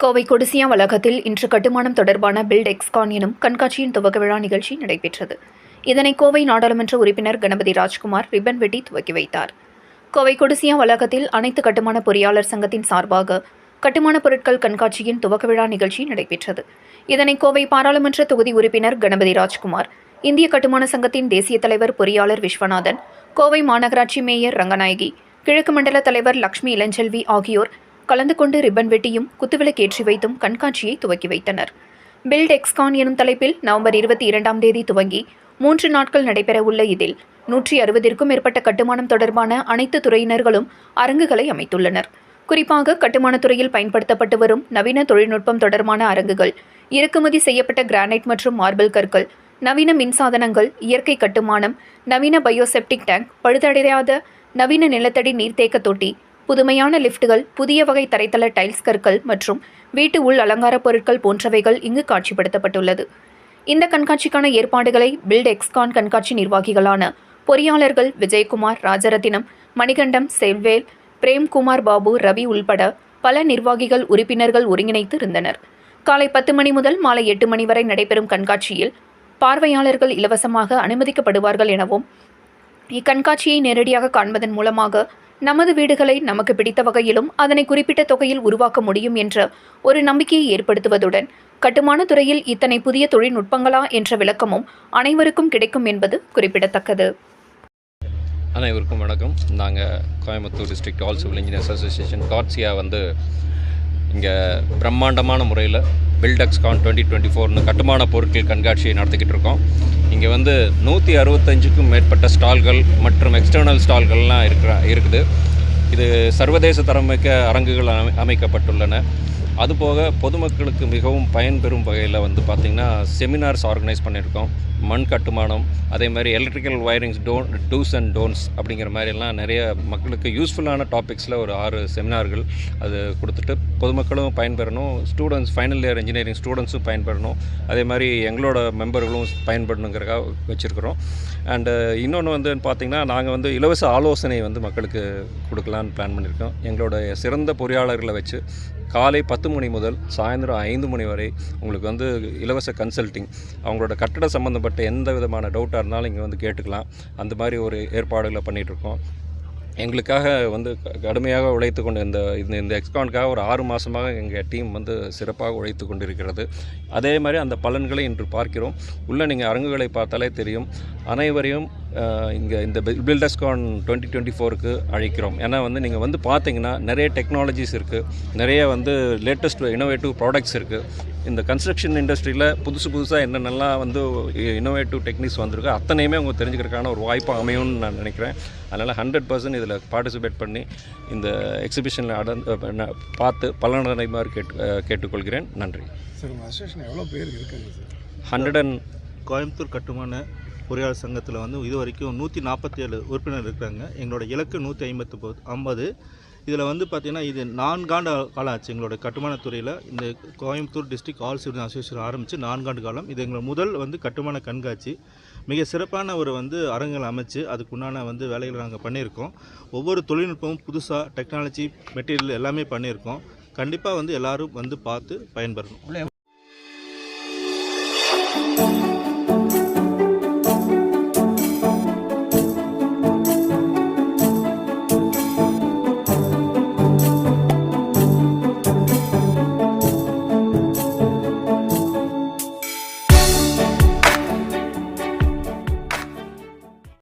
கோவை கொடிசியா வளாகத்தில் இன்று கட்டுமானம் தொடர்பான பில்ட் எக்ஸ்கான் எனும் கண்காட்சியின் துவக்க விழா நிகழ்ச்சி நடைபெற்றது. இதனை கோவை நாடாளுமன்ற உறுப்பினர் கணபதி ராஜ்குமார் ரிப்பன் வெட்டி துவக்கி வைத்தார். கோவை கொடிசியா வளாகத்தில் அனைத்து கட்டுமான பொறியாளர் சங்கத்தின் சார்பாக கட்டுமான பொருட்கள் கண்காட்சியின் துவக்க விழா நிகழ்ச்சி நடைபெற்றது. இதனை கோவை பாராளுமன்ற தொகுதி உறுப்பினர் கணபதி ராஜ்குமார், இந்திய கட்டுமான சங்கத்தின் தேசிய தலைவர் பொறியாளர் விஸ்வநாதன், கோவை மாநகராட்சி மேயர் ரங்கநாயகி, கிழக்கு மண்டல தலைவர் லட்சுமி இளஞ்செல்வி ஆகியோர் கலந்து கொண்டு ரிப்பன் வெட்டியும் குத்துவிளக்கேற்றி வைத்தும் கண்காட்சியை துவக்கி வைத்தனர். பில்ட் எக்ஸ்கான் எனும் தலைப்பில் நவம்பர் 22ஆம் தேதி துவங்கி 3 நாட்கள் நடைபெறவுள்ள இதில் 160ற்கும் மேற்பட்ட கட்டுமானம் தொடர்பான அனைத்து துறையினர்களும் அரங்குகளை அமைத்துள்ளனர். குறிப்பாக கட்டுமானத் துறையில் பயன்படுத்தப்பட்டு வரும் நவீன தொழில்நுட்பம் தொடர்பான அரங்குகள், இறக்குமதி செய்யப்பட்ட கிரானைட் மற்றும் மார்பிள் கற்கள், நவீன மின்சாதனங்கள், இயற்கை கட்டுமானம், நவீன பயோசெப்டிக் டேங்க், பழுதடையாத நவீன நிலத்தடி நீர்த்தேக்க தொட்டி, புதுமையான லிப்டுகள், புதிய வகை தரைத்தள டைல்ஸ் கற்கள் மற்றும் வீட்டு உள் அலங்கார பொருட்கள் போன்றவைகள் இங்கு காட்சிப்படுத்தப்பட்டுள்ளது. இந்த கண்காட்சிக்கான ஏற்பாடுகளை பில்ட் எக்ஸ்கான் கண்காட்சி நிர்வாகிகளான பொறியாளர்கள் விஜயகுமார், ராஜரத்தினம், மணிகண்டம், செல்வேல், பிரேம்குமார், பாபு, ரவி உள்பட பல நிர்வாகிகள், உறுப்பினர்கள் ஒருங்கிணைத்து இருந்தனர். காலை 10 மணி முதல் மாலை 8 மணி வரை நடைபெறும் கண்காட்சியில் பார்வையாளர்கள் இலவசமாக அனுமதிக்கப்படுவார்கள் எனவும், இக்கண்காட்சியை நேரடியாக காண்பதன் மூலமாக நமது வீடுகளை நமக்கு பிடித்த வகையிலும் அதனை குறிப்பிட்ட தொகையில் உருவாக்க முடியும் என்ற ஒரு நம்பிக்கையை ஏற்படுத்துவதுடன், கட்டுமான துறையில் இத்தனை புதிய தொழில்நுட்பங்களா என்ற விளக்கமும் அனைவருக்கும் கிடைக்கும் என்பது குறிப்பிடத்தக்கது. அனைவருக்கும் வணக்கம். நாங்கள் Coimbatore district all civil engineers association காட்சியா இங்கே பிரம்மாண்டமான முறையில் பில்ட் எக்ஸ்கான் 2024 கட்டுமான பொருட்கள் கண்காட்சியை நடத்திக்கிட்டு இருக்கோம். இங்கே 165க்கும் மேற்பட்ட ஸ்டால்கள் மற்றும் எக்ஸ்டர்னல் ஸ்டால்கள்லாம் இருக்குது. இது சர்வதேச தரமிக்க அரங்குகள் அமைக்கப்பட்டுள்ளன. அதுபோக பொதுமக்களுக்கு மிகவும் பயன்பெறும் வகையில் பார்த்திங்கன்னா செமினார்ஸ் ஆர்கனைஸ் பண்ணியிருக்கோம். மண் கட்டுமானம், அதே மாதிரி electrical wirings, dos and don'ts அப்படிங்கிற மாதிரிலாம் நிறைய மக்களுக்கு யூஸ்ஃபுல்லான டாபிக்ஸில் ஒரு 6 செமினார்கள் அது கொடுத்துட்டு பொதுமக்களும் பயன்பெறணும், ஸ்டூடெண்ட்ஸ், ஃபைனல் இயர் இன்ஜினியரிங் ஸ்டூடெண்ட்ஸும் பயன்பெறணும், அதே மாதிரி எங்களோட மெம்பர்களும் பயன்படணுங்கிறக்காக வச்சுருக்கிறோம். அண்டு இன்னொன்று பார்த்திங்கன்னா நாங்கள் இலவச ஆலோசனை மக்களுக்கு கொடுக்கலான்னு பிளான் பண்ணியிருக்கோம். எங்களோட சிறந்த பொறியாளர்களை வச்சு காலை 10 மணி முதல் சாயந்தரம் 5 மணி வரை உங்களுக்கு இலவச கன்சல்டிங், அவங்களோட கட்டட சம்மந்தப்பட்ட எந்த விதமான டவுட்டாக இருந்தாலும் இங்கே கேட்டுக்கலாம். அந்த மாதிரி ஒரு ஏற்பாடுகளை பண்ணிகிட்ருக்கோம். எங்களுக்காக கடுமையாக உழைத்து கொண்டு இந்த எக்ஸ்கானுக்காக ஒரு 6 மாதமாக எங்கள் டீம் சிறப்பாக உழைத்து கொண்டிருக்கிறது. அதே மாதிரி அந்த பலன்களை இன்று பார்க்கிறோம். உள்ளே நீங்கள் அரங்குகளை பார்த்தாலே தெரியும். அனைவரையும் இங்கே இந்த பில்ட் எக்ஸ்கான் 2024க்கு அழைக்கிறோம். ஏன்னா நீங்கள் பார்த்தீங்கன்னா நிறைய டெக்னாலஜிஸ் இருக்குது, நிறைய லேட்டஸ்ட் இனோவேட்டிவ் ப்ராடக்ட்ஸ் இருக்குது. இந்த கன்ஸ்ட்ரக்ஷன் இண்டஸ்ட்ரியில் புதுசாக என்னென்னலாம் இனோவேட்டிவ் டெக்னிக்ஸ் வந்திருக்கோ அத்தனையுமே அவங்க தெரிஞ்சுக்கிறதுக்கான ஒரு வாய்ப்பாக அமையும்னு நான் நினைக்கிறேன். அதனால் 100% இதில் பார்ட்டிசிபேட் பண்ணி இந்த எக்ஸிபிஷனில் பார்த்து பலனடைமாறு கேட்டுக்கொள்கிறேன். நன்றி. சார், உங்கள் அசோசியேஷன் எவ்வளோ பேர் இருக்காங்க சார்? 100 கோயம்புத்தூர் கட்டுமான பொறியாளர் சங்கத்தில் இது வரைக்கும் 147 உறுப்பினர் இருக்கிறாங்க. எங்களோட இலக்கு 150. இதில் பார்த்திங்கன்னா இது 4 ஆண்டு காலம் ஆச்சு. எங்களோட கட்டுமான துறையில் இந்த Coimbatore district all civil association ஆரம்பித்து 4 ஆண்டு காலம். இது எங்களோட முதல் கட்டுமான கண்காட்சி. மிக சிறப்பான ஒரு அரங்குகள் அமைச்சு அதுக்குண்டான வேலைகளை நாங்கள் பண்ணியிருக்கோம். ஒவ்வொரு தொழில்நுட்பமும் புதுசாக டெக்னாலஜி, மெட்டீரியல் எல்லாமே பண்ணியிருக்கோம். கண்டிப்பாக எல்லோரும் பார்த்து பயன்பெறணும்.